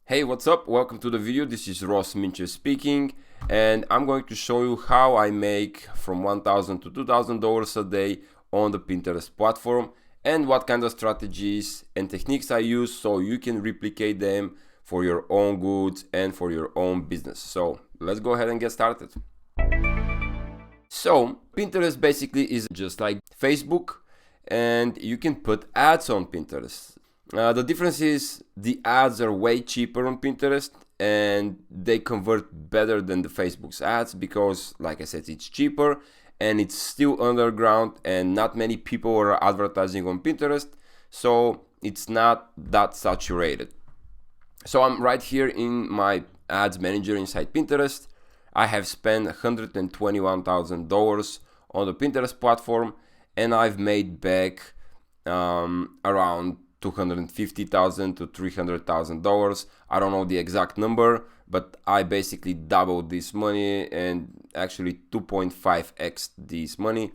Hey, what's up? Welcome to the video. This is Ross Minchev speaking, and I'm going to show you how I make from $1,000 to $2,000 a day on the Pinterest platform and what kind of strategies and techniques I use so you can replicate them for your own goods and for your own business. So let's go ahead and get started. So Pinterest basically is just like Facebook, and you can put ads on Pinterest. The difference is the ads are way cheaper on Pinterest and they convert better than the Facebook's ads because, like I said, it's cheaper and it's still underground and not many people are advertising on Pinterest, so it's not that saturated. So I'm right here in my ads manager inside Pinterest. I have spent $121,000 on the Pinterest platform and I've made back around $250,000 to $300,000. I don't know the exact number, but I basically doubled this money and actually 2.5x this money.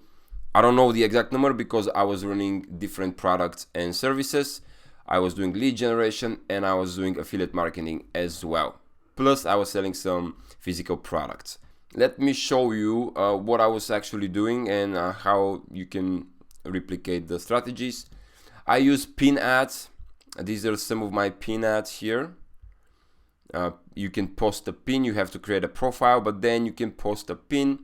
I don't know the exact number because I was running different products and services. I was doing lead generation and I was doing affiliate marketing as well. Plus I was selling some physical products. Let me show you what I was actually doing and how you can replicate the strategies. I use pin ads. These are some of my pin ads here. You can post a pin. You have to create a profile, but then you can post a pin.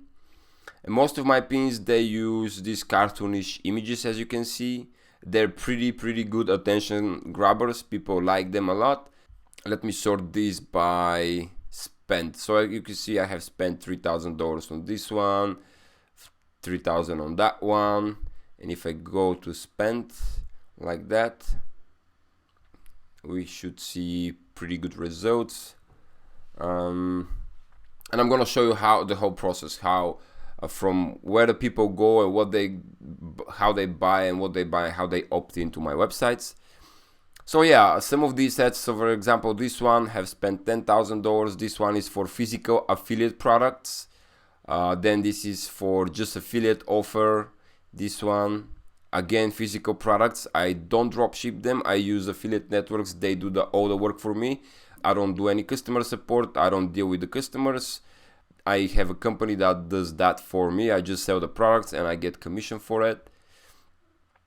And most of my pins, they use these cartoonish images, as you can see. They're pretty good attention grabbers. People like them a lot. Let me sort these by spent. So you can see I have spent $3,000 on this one, $3,000 on that one. And if I go to spent, like that, we should see pretty good results. And I'm gonna show you how the whole process, how from where the people go and how they buy and what they buy, how they opt into my websites. So yeah, some of these ads, so for example, this one have spent $10,000. This one is for physical affiliate products. Then this is for just affiliate offer. This one, again, physical products. I don't drop ship them. I use affiliate networks. They do all the work for me. I don't do any customer support. I don't deal with the customers. I have a company that does that for me. I just sell the products and I get commission for it.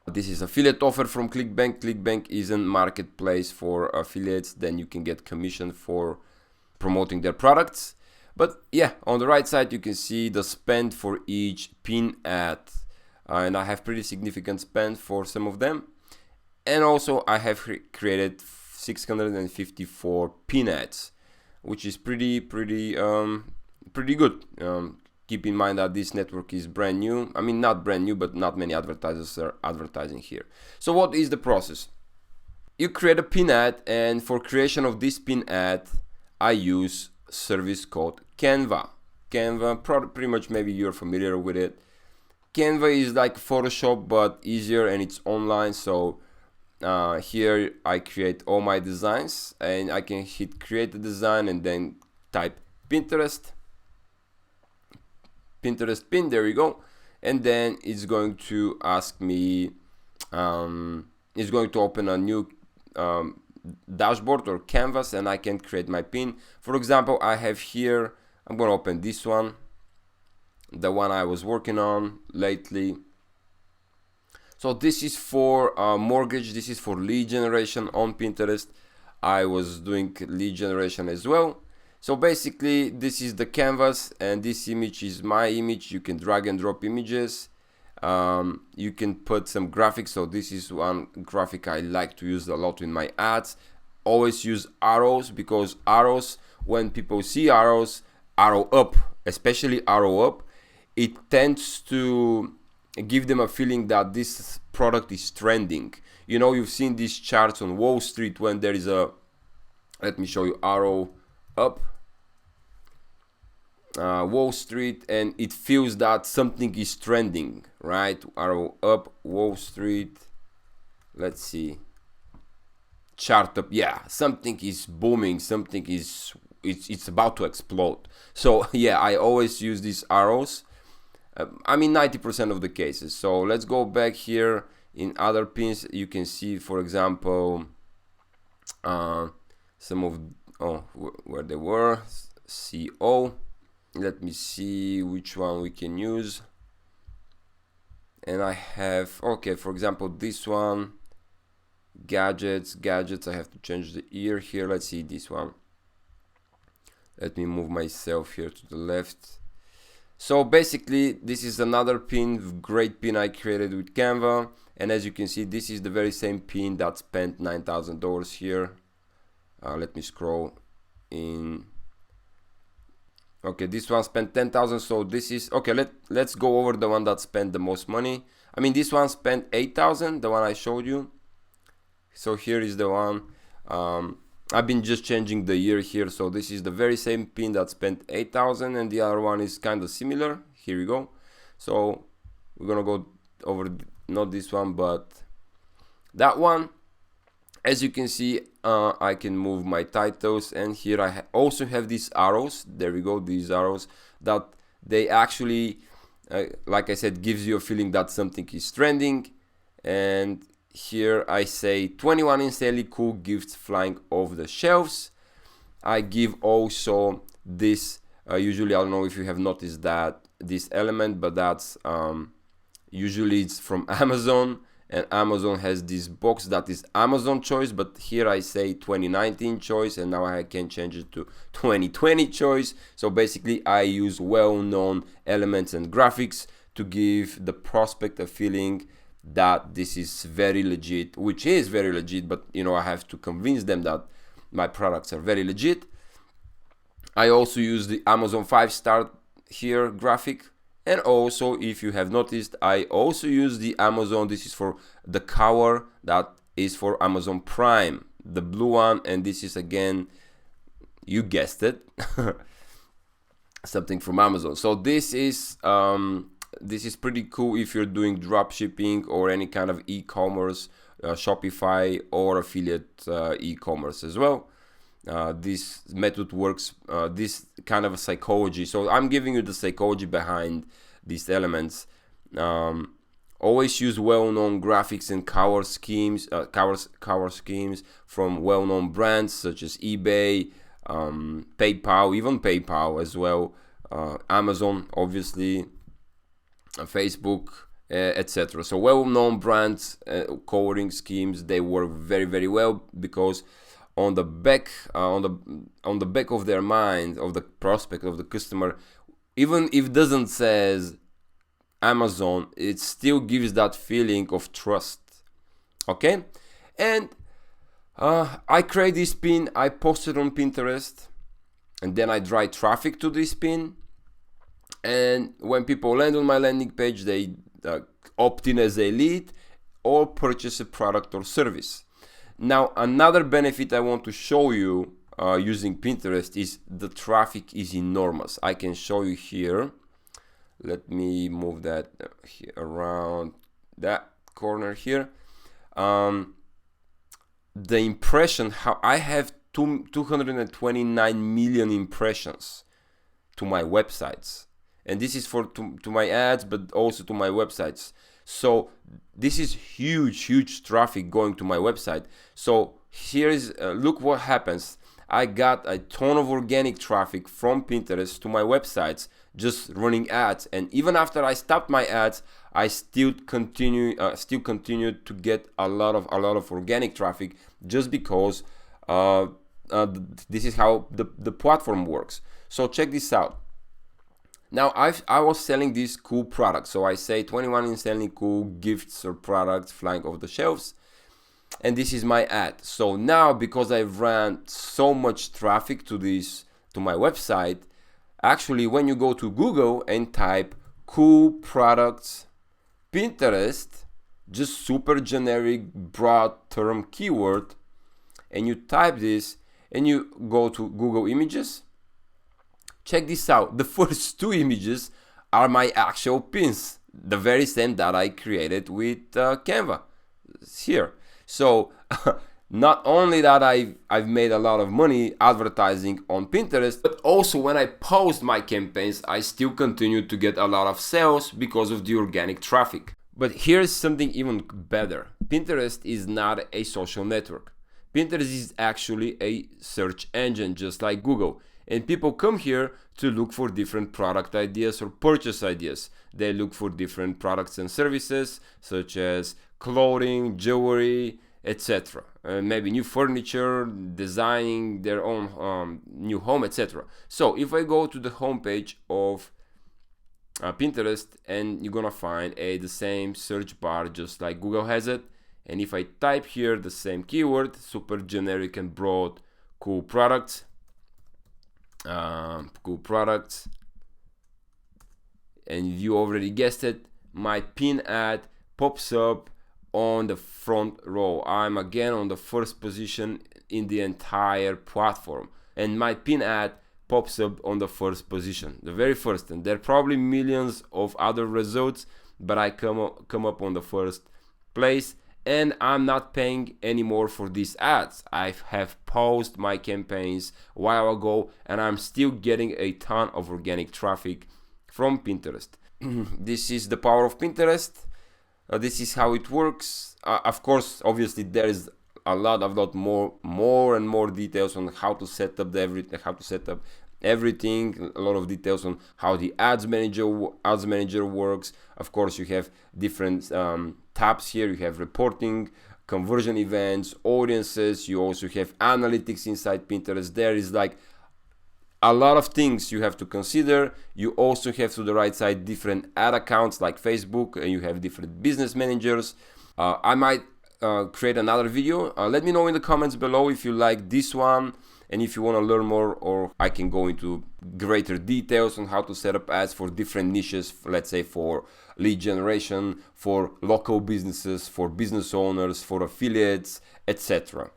This is affiliate offer from ClickBank. ClickBank is a marketplace for affiliates. Then you can get commission for promoting their products. But yeah, on the right side, you can see the spend for each pin ad. And I have pretty significant spend for some of them. And also I have created 654 pin ads, which is pretty good. Keep in mind that this network is brand new. I mean, not brand new, but not many advertisers are advertising here. So what is the process? You create a pin ad, and for creation of this pin ad, I use a service called Canva. Canva, pretty much maybe you're familiar with it. Canva is like Photoshop but easier and it's online. So here I create all my designs and I can hit create a design and then type Pinterest pin, there you go. And then it's going to ask me, it's going to open a new dashboard or canvas and I can create my pin. For example, I have here, I'm going to open this one, the one I was working on lately. So this is for mortgage. This is for lead generation on Pinterest. I was doing lead generation as well. So basically this is the canvas and this image is my image. You can drag and drop images. You can put some graphics. So this is one graphic I like to use a lot in my ads. Always use arrows, because arrows, when people see arrows, arrow up, especially arrow up, it tends to give them a feeling that this product is trending. You know, you've seen these charts on Wall Street when there is a, let me show you, arrow up, Wall Street, and it feels that something is trending, right? Arrow up, Wall Street, let's see, chart up, yeah, something is booming, something is, it's about to explode. So yeah, I always use these arrows. I mean 90% of the cases. So let's go back here in other pins. You can see, for example, some where they were, CO. Let me see which one we can use. And I have, okay, for example, this one, gadgets, I have to change the year here. Let's see this one. Let me move myself here to the left. So basically, this is another pin, great pin I created with Canva. And as you can see, this is the very same pin that spent $9,000 here. Let me scroll in. Okay, this one spent 10,000, so this is, okay, let's go over the one that spent the most money. I mean, this one spent 8,000, the one I showed you. So here is the one. I've been just changing the year here, so this is the very same pin that spent 8,000, and the other one is kind of similar. Here we go. So we're gonna go over, not this one, but that one. As you can see, I can move my titles, and here I also have these arrows. There we go, these arrows that they actually, like I said, gives you a feeling that something is trending. And here I say 21 insanely cool gifts flying off the shelves. I give also this, usually, I don't know if you have noticed that, this element, but that's usually it's from Amazon. And Amazon has this box that is Amazon choice, but here I say 2019 choice, and now I can change it to 2020 choice. So basically I use well-known elements and graphics to give the prospect a feeling that this is very legit, which is very legit, but you know, I have to convince them that my products are very legit. I also use the Amazon 5-star here graphic. And also, if you have noticed, I also use the Amazon, this is for the cover that is for Amazon Prime, the blue one, and this is, again, you guessed it, something from Amazon. So this is pretty cool if you're doing drop shipping or any kind of e-commerce, Shopify or affiliate e-commerce as well. This method works, this kind of a psychology. So I'm giving you the psychology behind these elements. Always use well-known graphics and cover schemes from well-known brands such as eBay, PayPal, even PayPal as well, Amazon, obviously, Facebook, etc. So well-known brands, coloring schemes, they work very, very well because on the back of their mind, of the prospect, of the customer, even if it doesn't says Amazon, it still gives that feeling of trust. Okay, and I create this pin, I post it on Pinterest, and then I drive traffic to this pin. And when people land on my landing page, they opt in as a lead or purchase a product or service. Now, another benefit I want to show you using Pinterest is the traffic is enormous. I can show you here. Let me move that here, around that corner here. The impression, how I have 229 million impressions to my websites. And this is for to my ads, but also to my websites. So this is huge traffic going to my website. So here is look what happens. I got a ton of organic traffic from Pinterest to my websites just running ads, and even after I stopped my ads, I still continued to get a lot of organic traffic, just because this is how the platform works. So check this out. Now I was selling these cool products, so I say 21 insanely cool gifts or products flying off the shelves, and this is my ad. So now, because I've ran so much traffic to my website, actually when you go to Google and type cool products Pinterest, just super generic broad term keyword, and you type this and you go to Google Images, check this out. The first two images are my actual pins, the very same that I created with Canva. It's here. So not only that I've made a lot of money advertising on Pinterest, but also when I post my campaigns, I still continue to get a lot of sales because of the organic traffic. But here's something even better. Pinterest is not a social network. Pinterest is actually a search engine just like Google, and people come here to look for different product ideas or purchase ideas. They look for different products and services such as clothing, jewelry, etc. Maybe new furniture, designing their own new home, etc. So if I go to the homepage of Pinterest, and you're gonna find the same search bar just like Google has it, and if I type here the same keyword, super generic and broad, cool products, and you already guessed it, my pin ad pops up on the front row. I'm again on the first position in the entire platform, and my pin ad pops up on the first position, the very first, and there are probably millions of other results, but I come up on the first place, and I'm not paying anymore for these ads. I have paused my campaigns a while ago, and I'm still getting a ton of organic traffic from Pinterest. This is the power of Pinterest. This is how it works. Of course, obviously, there is a lot more details on how to set up everything, a lot of details on how the ads manager works. Of course, you have different tabs here. You have reporting, conversion events, audiences. You also have analytics inside Pinterest. There is like a lot of things you have to consider. You also have to the right side different ad accounts like Facebook, and you have different business managers. I might create another video. Let me know in the comments below if you like this one, and if you want to learn more, or I can go into greater details on how to set up ads for different niches, let's say for lead generation, for local businesses, for business owners, for affiliates, etc.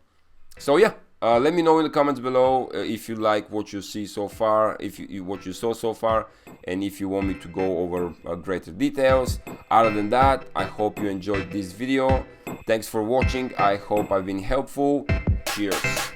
So yeah, let me know in the comments below if you like what you see so far, what you saw so far, and if you want me to go over greater details. Other than that, I hope you enjoyed this video. Thanks for watching. I hope I've been helpful. Cheers.